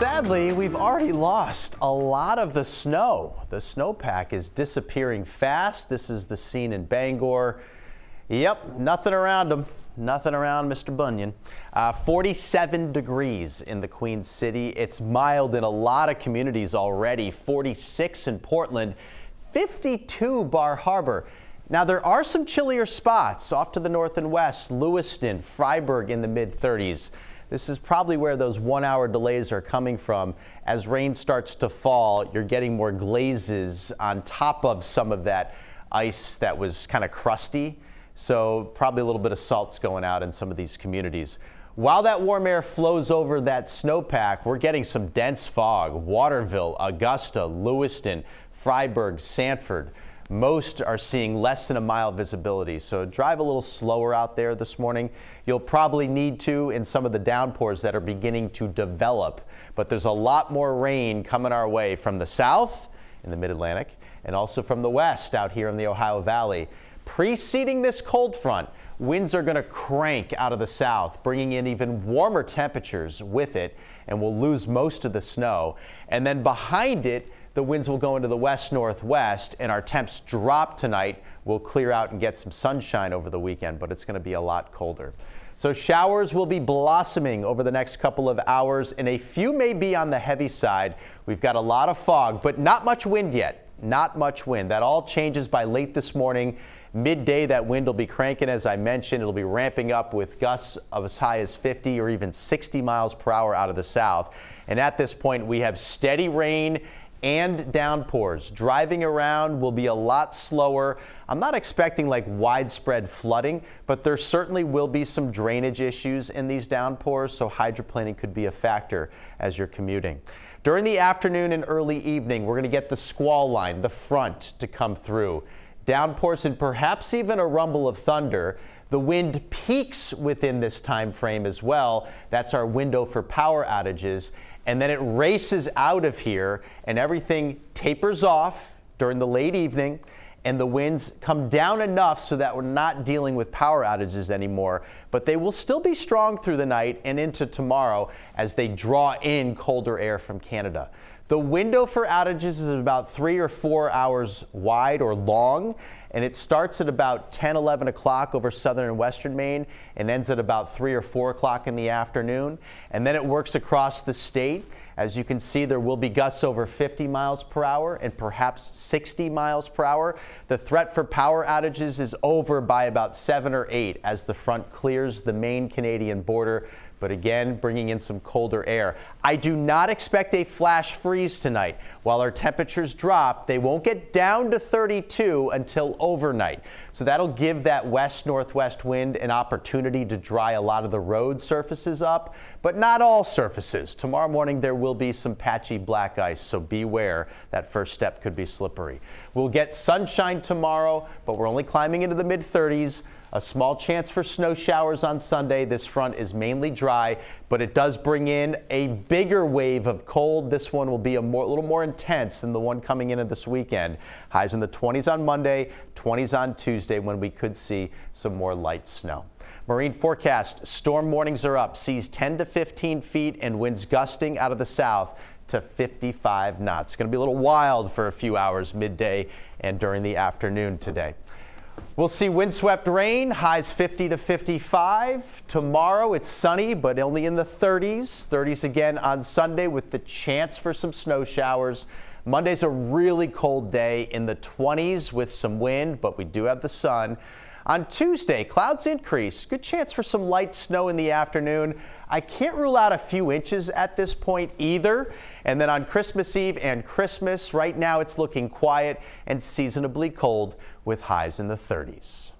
Sadly, we've already lost a lot of the snow. The snowpack is disappearing fast. This is the scene in Bangor. Yep, nothing around them. Nothing around Mr. Bunyan. 47 degrees in the Queen City. It's mild in a lot of communities already. 46 in Portland, 52 Bar Harbor. Now, there are some chillier spots off to the north and west. Lewiston, Freiburg in the mid-30s. This is probably where those 1-hour delays are coming from. As rain starts to fall, you're getting more glazes on top of some of that ice that was kind of crusty. So probably a little bit of salt's going out in some of these communities. While that warm air flows over that snowpack, we're getting some dense fog. Waterville, Augusta, Lewiston, Freiburg, Sanford. Most are seeing less than a mile visibility, so drive a little slower out there this morning. You'll probably need to in some of the downpours that are beginning to develop, but there's a lot more rain coming our way from the south in the mid-Atlantic and also from the west out here in the Ohio Valley. Preceding this cold front, winds are going to crank out of the south, bringing in even warmer temperatures with it, and we'll lose most of the snow. And then behind it, the winds will go into the west-northwest, and our temps drop tonight. We'll clear out and get some sunshine over the weekend, but it's going to be a lot colder. So showers will be blossoming over the next couple of hours, and a few may be on the heavy side. We've got a lot of fog, but not much wind yet. Not much wind. That all changes by late this morning. Midday, that wind will be cranking, as I mentioned. It'll be ramping up with gusts of as high as 50 or even 60 miles per hour out of the south. And at this point, we have steady rain and downpours. Driving around will be a lot slower. I'm not expecting like widespread flooding, but there certainly will be some drainage issues in these downpours, so hydroplaning could be a factor as you're commuting. During the afternoon and early evening, we're going to get the squall line, the front, to come through. Downpours and perhaps even a rumble of thunder. The wind peaks within this time frame as well. That's our window for power outages. And then it races out of here and everything tapers off during the late evening, and the winds come down enough so that we're not dealing with power outages anymore, but they will still be strong through the night and into tomorrow as they draw in colder air from Canada. The window for outages is about 3 or 4 hours wide or long, and it starts at about 10, 11 o'clock over southern and western Maine and ends at about 3 or 4 o'clock in the afternoon. And then it works across the state. As you can see, there will be gusts over 50 miles per hour and perhaps 60 miles per hour. The threat for power outages is over by about 7 or 8 as the front clears the Maine-Canadian border, but again, bringing in some colder air. I do not expect a flash freeze tonight. While our temperatures drop, they won't get down to 32 until overnight. So that'll give that west-northwest wind an opportunity to dry a lot of the road surfaces up, but not all surfaces. Tomorrow morning, there will be some patchy black ice, so beware. That first step could be slippery. We'll get sunshine tomorrow, but we're only climbing into the mid-30s. A small chance for snow showers on Sunday. This front is mainly dry, but it does bring in a bigger wave of cold. This one will be a little more intense than the one coming in this weekend. Highs in the 20s on Monday, 20s on Tuesday, when we could see some more light snow. Marine forecast, storm warnings are up. Seas 10 to 15 feet and winds gusting out of the south to 55 knots. It's going to be a little wild for a few hours midday and during the afternoon today. We'll see windswept rain, highs 50 to 55. Tomorrow it's sunny, but only in the 30s. 30s again on Sunday with the chance for some snow showers. Monday's a really cold day in the 20s with some wind, but we do have the sun. On Tuesday, clouds increase. Good chance for some light snow in the afternoon. I can't rule out a few inches at this point either. And then on Christmas Eve and Christmas, right now it's looking quiet and seasonably cold with highs in the 30s.